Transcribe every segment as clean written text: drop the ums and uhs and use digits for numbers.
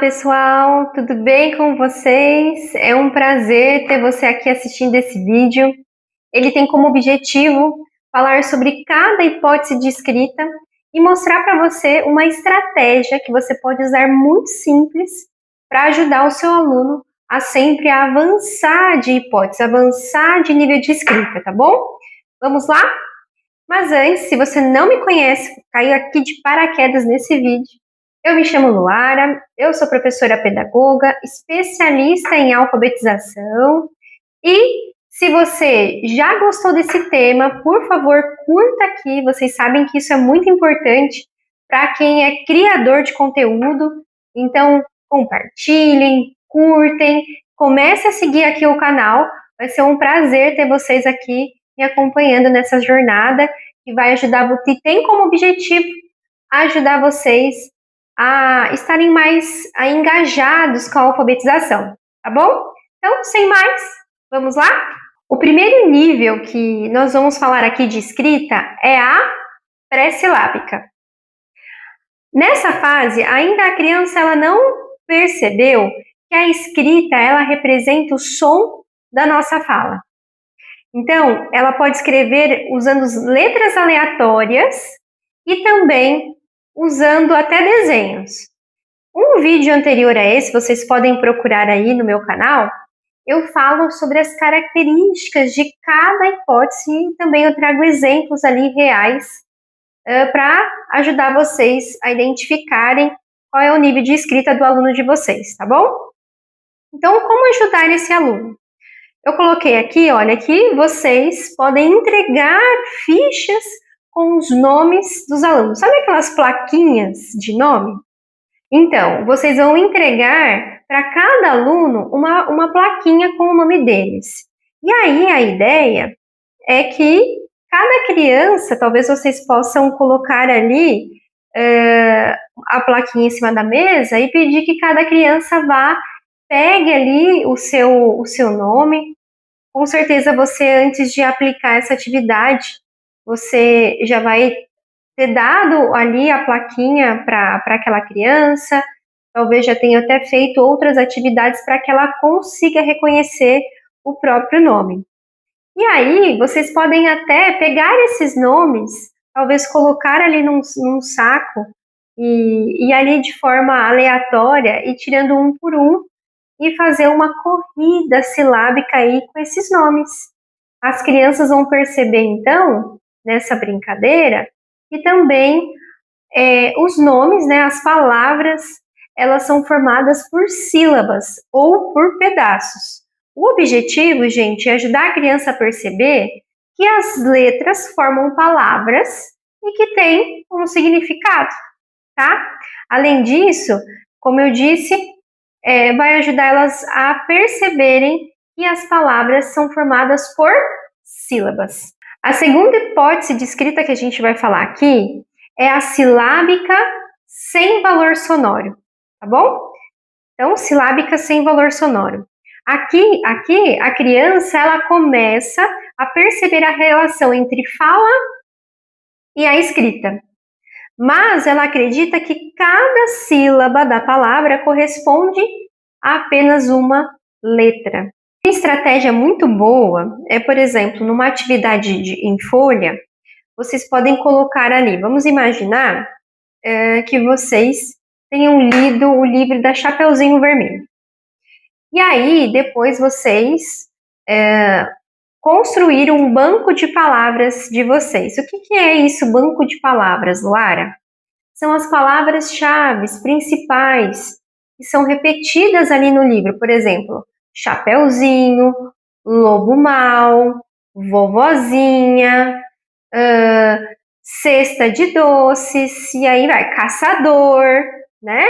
pessoal, tudo bem com vocês? É um prazer ter você aqui assistindo esse vídeo. Ele tem como objetivo falar sobre cada hipótese de escrita e mostrar para você uma estratégia que você pode usar muito simples para ajudar o seu aluno a sempre avançar de hipótese, avançar de nível de escrita, tá bom? Vamos lá? Mas antes, se você não me conhece, caiu aqui de paraquedas nesse vídeo. Eu me chamo Luara, eu sou professora pedagoga, especialista em alfabetização e se você já gostou desse tema, por favor, curta aqui, vocês sabem que isso é muito importante para quem é criador de conteúdo, então compartilhem, curtem, comece a seguir aqui o canal, vai ser um prazer ter vocês aqui me acompanhando nessa jornada que vai ajudar, que tem como objetivo ajudar vocês a estarem mais engajados com a alfabetização, tá bom? Então, sem mais, vamos lá? O primeiro nível que nós vamos falar aqui de escrita é a pré-silábica. Nessa fase, ainda a criança ela não percebeu que a escrita ela representa o som da nossa fala. Então, ela pode escrever usando letras aleatórias e também usando até desenhos. Um vídeo anterior a esse, vocês podem procurar aí no meu canal, eu falo sobre as características de cada hipótese e também eu trago exemplos ali reais para ajudar vocês a identificarem qual é o nível de escrita do aluno de vocês, tá bom? Então, como ajudar esse aluno? Eu coloquei aqui, olha, que vocês podem entregar fichas com os nomes dos alunos. Sabe aquelas plaquinhas de nome? Então, vocês vão entregar para cada aluno uma plaquinha com o nome deles. E aí a ideia é que cada criança, talvez vocês possam colocar ali a plaquinha em cima da mesa e pedir que cada criança vá, pegue ali o seu nome. Com certeza você, antes de aplicar essa atividade, você já vai ter dado ali a plaquinha para aquela criança, talvez já tenha até feito outras atividades para que ela consiga reconhecer o próprio nome. E aí, vocês podem até pegar esses nomes, talvez colocar ali num saco e ali de forma aleatória e tirando um por um e fazer uma corrida silábica aí com esses nomes. As crianças vão perceber então, nessa brincadeira, que também os nomes, né, as palavras, elas são formadas por sílabas ou por pedaços. O objetivo, gente, é ajudar a criança a perceber que as letras formam palavras e que têm um significado, tá? Além disso, como eu disse, vai ajudar elas a perceberem que as palavras são formadas por sílabas. A segunda hipótese de escrita que a gente vai falar aqui é a silábica sem valor sonoro, tá bom? Então, silábica sem valor sonoro. Aqui a criança ela começa a perceber a relação entre fala e a escrita. Mas ela acredita que cada sílaba da palavra corresponde a apenas uma letra. Uma estratégia muito boa é, por exemplo, numa atividade em folha, vocês podem colocar ali, vamos imaginar que vocês tenham lido o livro da Chapeuzinho Vermelho. E aí, depois vocês construíram um banco de palavras de vocês. O que é isso, banco de palavras, Lara? São as palavras-chave principais que são repetidas ali no livro. Por exemplo, Chapeuzinho, Lobo Mau, Vovozinha, cesta de doces, e aí vai, caçador, né?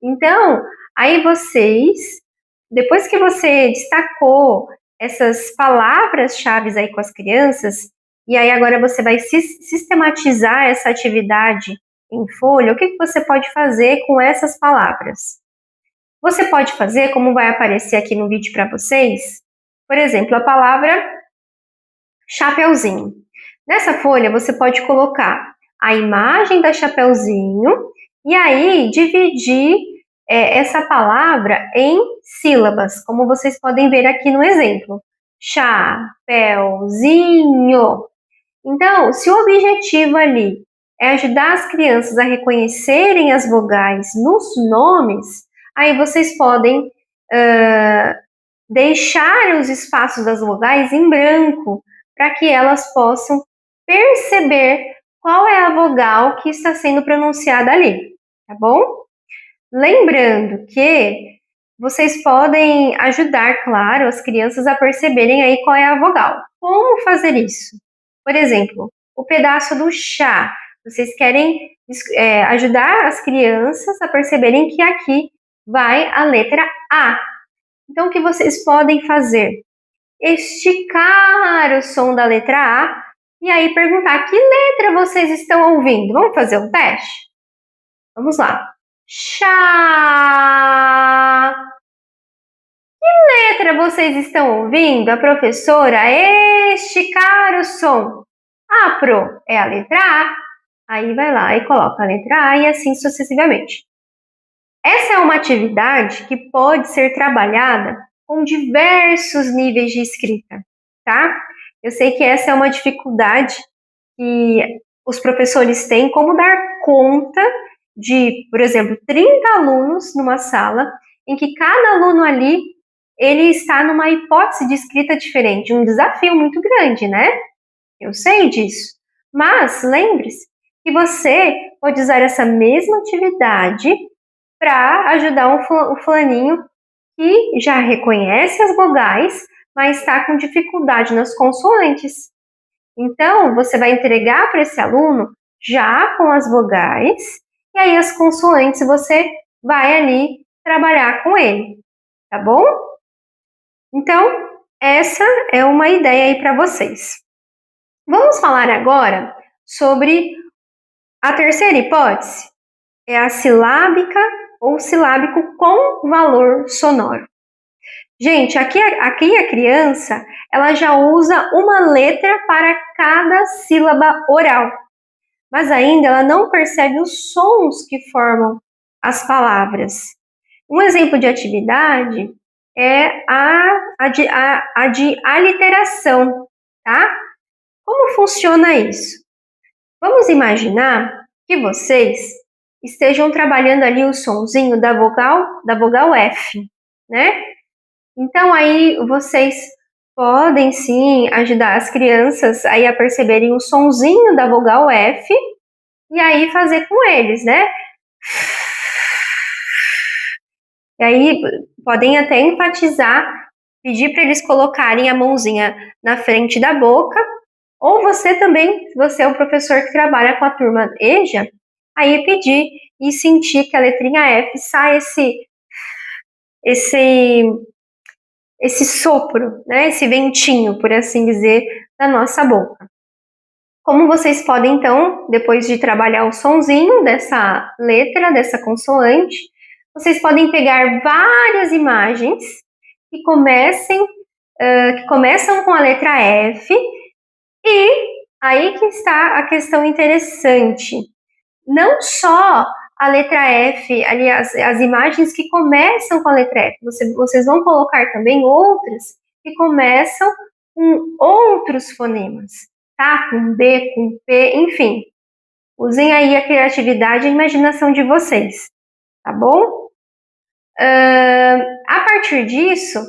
Então, aí vocês, depois que você destacou essas palavras-chave aí com as crianças, e aí agora você vai sistematizar essa atividade em folha, o que você pode fazer com essas palavras? Você pode fazer, como vai aparecer aqui no vídeo para vocês, por exemplo, a palavra Chapeuzinho. Nessa folha você pode colocar a imagem da Chapeuzinho e aí dividir essa palavra em sílabas, como vocês podem ver aqui no exemplo. Chapeuzinho. Então, se o objetivo ali é ajudar as crianças a reconhecerem as vogais nos nomes, aí vocês podem deixar os espaços das vogais em branco, para que elas possam perceber qual é a vogal que está sendo pronunciada ali, tá bom? Lembrando que vocês podem ajudar, claro, as crianças a perceberem aí qual é a vogal. Como fazer isso? Por exemplo, o pedaço do chá. Vocês querem ajudar as crianças a perceberem que aqui vai a letra A. Então, o que vocês podem fazer? Esticar o som da letra A e aí perguntar que letra vocês estão ouvindo. Vamos fazer um teste? Vamos lá. Chá. Que letra vocês estão ouvindo? A professora esticar o som. Pro é a letra A. Aí vai lá e coloca a letra A e assim sucessivamente. Essa é uma atividade que pode ser trabalhada com diversos níveis de escrita, tá? Eu sei que essa é uma dificuldade que os professores têm, como dar conta de, por exemplo, 30 alunos numa sala, em que cada aluno ali, ele está numa hipótese de escrita diferente, um desafio muito grande, né? Eu sei disso. Mas lembre-se que você pode usar essa mesma atividade para ajudar o fulaninho que já reconhece as vogais, mas está com dificuldade nas consoantes. Então, você vai entregar para esse aluno já com as vogais, e aí as consoantes você vai ali trabalhar com ele, tá bom? Então, essa é uma ideia aí para vocês. Vamos falar agora sobre a terceira hipótese, é a silábica ou silábico com valor sonoro. Gente, aqui a criança, ela já usa uma letra para cada sílaba oral, mas ainda ela não percebe os sons que formam as palavras. Um exemplo de atividade é a de aliteração, tá? Como funciona isso? Vamos imaginar que vocês estejam trabalhando ali o sonzinho da vogal F, né? Então aí vocês podem sim ajudar as crianças aí a perceberem o sonzinho da vogal F e aí fazer com eles, né? E aí podem até enfatizar, pedir para eles colocarem a mãozinha na frente da boca, ou você também, se você é um professor que trabalha com a turma EJA, aí pedir e sentir que a letrinha F sai esse sopro, né, esse ventinho, por assim dizer, da nossa boca. Como vocês podem, então, depois de trabalhar o sonzinho dessa letra, dessa consoante, vocês podem pegar várias imagens que começam com a letra F, e aí que está a questão interessante. Não só a letra F, ali as imagens que começam com a letra F, vocês vão colocar também outras que começam com outros fonemas, tá? Com B, com P, enfim. Usem aí a criatividade e a imaginação de vocês, tá bom? A partir disso,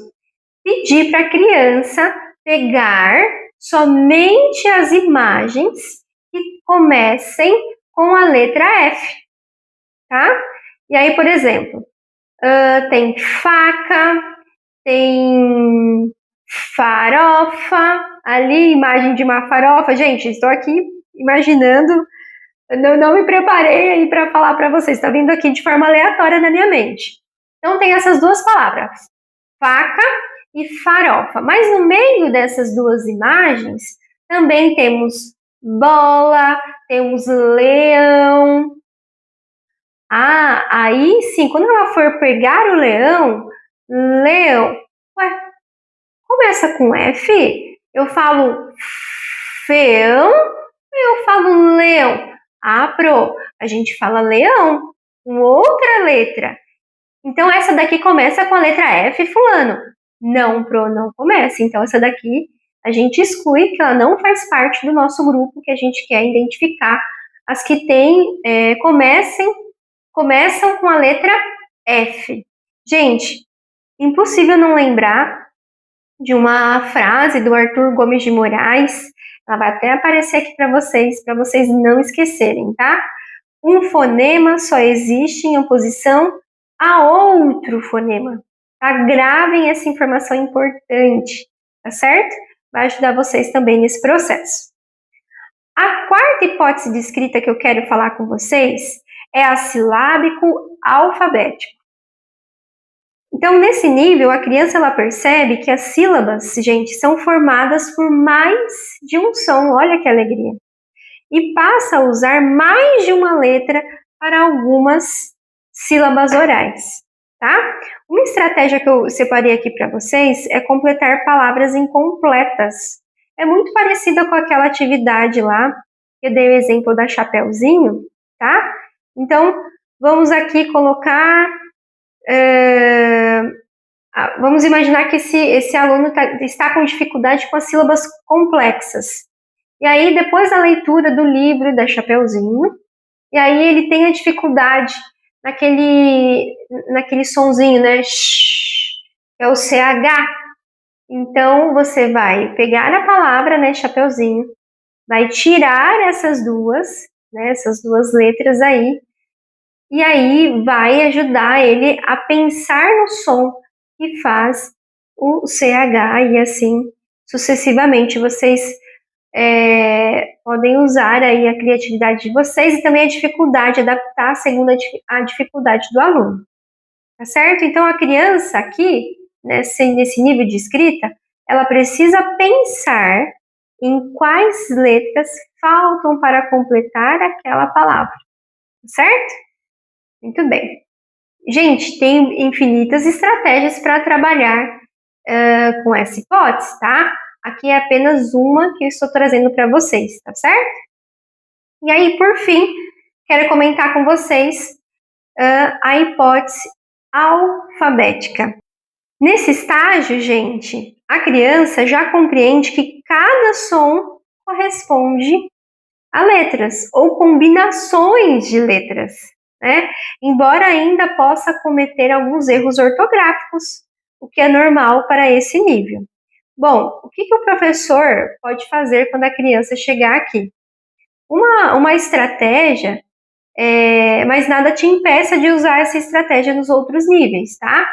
pedir para a criança pegar somente as imagens que comecem com a letra F, tá? E aí, por exemplo, tem faca, tem farofa, ali, imagem de uma farofa. Gente, estou aqui imaginando, não me preparei aí para falar para vocês, está vindo aqui de forma aleatória na minha mente. Então, tem essas duas palavras, faca e farofa. Mas no meio dessas duas imagens, também temos bola, temos leão. Aí sim, quando ela for pegar o leão, ué, começa com F? Eu falo feão ou eu falo leão? Pro, a gente fala leão com outra letra. Então, essa daqui começa com a letra F, fulano. Não, não começa. Então, essa daqui a gente exclui, que ela não faz parte do nosso grupo, que a gente quer identificar as que começam com a letra F. Gente, impossível não lembrar de uma frase do Arthur Gomes de Moraes. Ela vai até aparecer aqui para vocês não esquecerem, tá? Um fonema só existe em oposição a outro fonema. Tá? Gravem essa informação importante, tá certo? Vai ajudar vocês também nesse processo. A quarta hipótese de escrita que eu quero falar com vocês é a silábico alfabético. Então, nesse nível, a criança ela percebe que as sílabas, gente, são formadas por mais de um som. Olha que alegria! E passa a usar mais de uma letra para algumas sílabas orais, tá? Uma estratégia que eu separei aqui para vocês é completar palavras incompletas. É muito parecida com aquela atividade lá, que eu dei o exemplo da Chapeuzinho, tá? Então, vamos aqui colocar... vamos imaginar que esse aluno está com dificuldade com as sílabas complexas. E aí, depois da leitura do livro da Chapeuzinho, e aí ele tem a dificuldade naquele sonzinho, né? Shhh, é o CH. Então, você vai pegar a palavra, né, Chapeuzinho, vai tirar essas duas letras aí, e aí vai ajudar ele a pensar no som que faz o CH, e assim sucessivamente. Vocês podem usar aí a criatividade de vocês e também a dificuldade, adaptar segundo a dificuldade do aluno, tá certo? Então, a criança aqui, nesse nível de escrita, ela precisa pensar em quais letras faltam para completar aquela palavra, certo? Muito bem. Gente, tem infinitas estratégias para trabalhar com essa hipótese, tá? Aqui é apenas uma que eu estou trazendo para vocês, tá certo? E aí, por fim, quero comentar com vocês a hipótese alfabética. Nesse estágio, gente, a criança já compreende que cada som corresponde a letras ou combinações de letras, né? Embora ainda possa cometer alguns erros ortográficos, o que é normal para esse nível. Bom, o que o professor pode fazer quando a criança chegar aqui? Uma estratégia, mas nada te impeça de usar essa estratégia nos outros níveis, tá?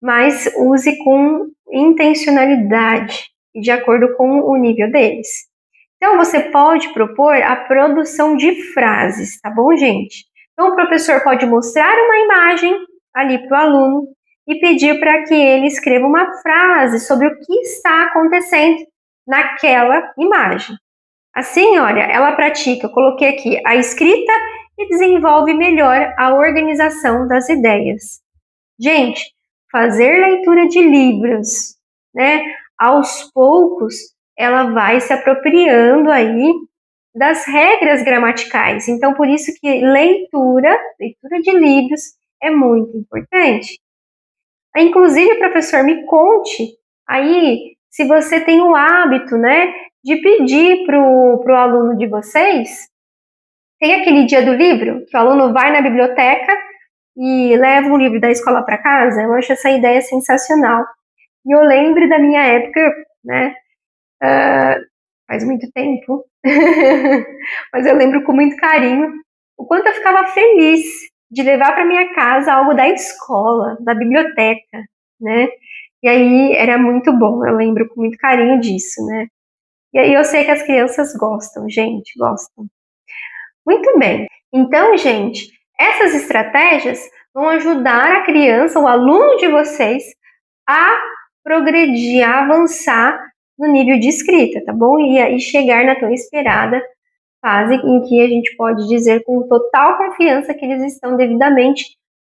Mas use com intencionalidade e de acordo com o nível deles. Então, você pode propor a produção de frases, tá bom, gente? Então, o professor pode mostrar uma imagem ali para o aluno e pedir para que ele escreva uma frase sobre o que está acontecendo naquela imagem. Assim, olha, ela pratica, eu coloquei aqui, a escrita e desenvolve melhor a organização das ideias. Gente, fazer leitura de livros, né? Aos poucos, ela vai se apropriando aí das regras gramaticais. Então, por isso que leitura de livros é muito importante. Inclusive, professor, me conte aí se você tem o hábito, né, de pedir para o aluno de vocês. Tem aquele dia do livro, que o aluno vai na biblioteca e leva o livro da escola para casa. Eu acho essa ideia sensacional. E eu lembro da minha época, né, faz muito tempo, mas eu lembro com muito carinho o quanto eu ficava feliz de levar para minha casa algo da escola, da biblioteca, né? E aí era muito bom, eu lembro com muito carinho disso, né? E aí eu sei que as crianças gostam, gente, gostam. Muito bem. Então, gente, essas estratégias vão ajudar a criança, o aluno de vocês, a progredir, a avançar no nível de escrita, tá bom? E aí chegar na tão esperada fase em que a gente pode dizer com total confiança que eles estão devidamente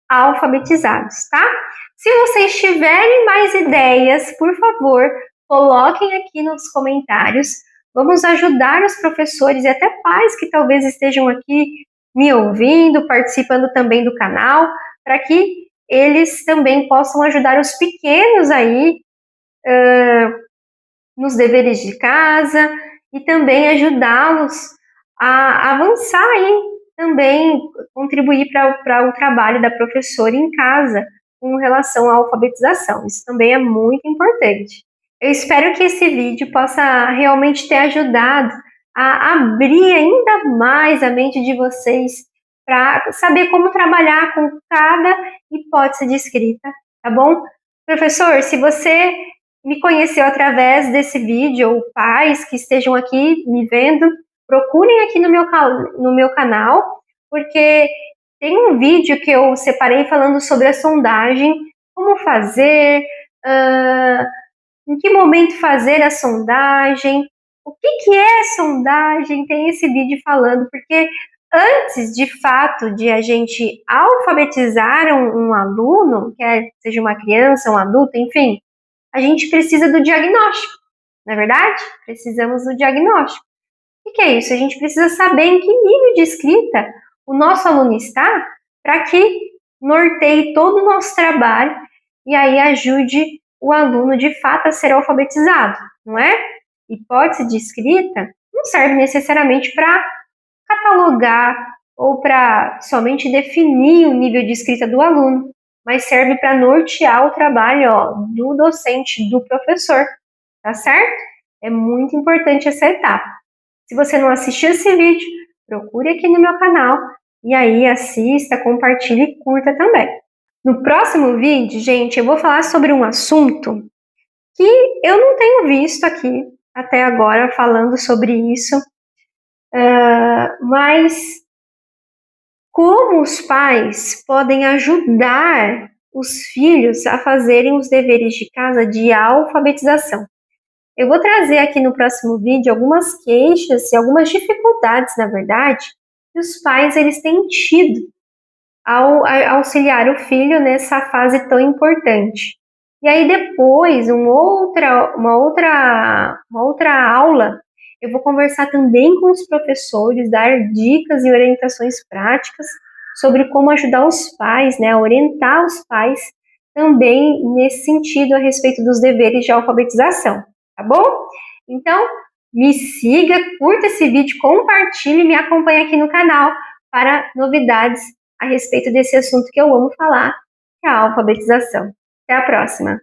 alfabetizados, tá? Se vocês tiverem mais ideias, por favor, coloquem aqui nos comentários. Vamos ajudar os professores e até pais que talvez estejam aqui me ouvindo, participando também do canal, para que eles também possam ajudar os pequenos aí nos deveres de casa e também ajudá-los a avançar e também contribuir para o trabalho da professora em casa com relação à alfabetização. Isso também é muito importante. Eu espero que esse vídeo possa realmente ter ajudado a abrir ainda mais a mente de vocês para saber como trabalhar com cada hipótese de escrita, tá bom? Professor, se você me conheceu através desse vídeo, ou pais que estejam aqui me vendo, procurem aqui no meu canal, porque tem um vídeo que eu separei falando sobre a sondagem, como fazer, em que momento fazer a sondagem, o que é sondagem, tem esse vídeo falando, porque antes, de fato, de a gente alfabetizar um aluno, quer seja uma criança, um adulto, enfim, a gente precisa do diagnóstico, não é verdade? Precisamos do diagnóstico. O que é isso? A gente precisa saber em que nível de escrita o nosso aluno está, para que norteie todo o nosso trabalho e aí ajude o aluno de fato a ser alfabetizado, não é? Hipótese de escrita não serve necessariamente para catalogar ou para somente definir o nível de escrita do aluno, mas serve para nortear o trabalho do docente, do professor, tá certo? É muito importante essa etapa. Se você não assistiu esse vídeo, procure aqui no meu canal e aí assista, compartilhe e curta também. No próximo vídeo, gente, eu vou falar sobre um assunto que eu não tenho visto aqui até agora falando sobre isso, mas como os pais podem ajudar os filhos a fazerem os deveres de casa de alfabetização. Eu vou trazer aqui no próximo vídeo algumas queixas e algumas dificuldades, na verdade, que os pais eles têm tido ao auxiliar o filho nessa fase tão importante. E aí depois, uma outra aula, eu vou conversar também com os professores, dar dicas e orientações práticas sobre como ajudar os pais, né, a orientar os pais também nesse sentido a respeito dos deveres de alfabetização, tá bom? Então, me siga, curta esse vídeo, compartilhe e me acompanhe aqui no canal para novidades a respeito desse assunto que eu amo falar, que é a alfabetização. Até a próxima!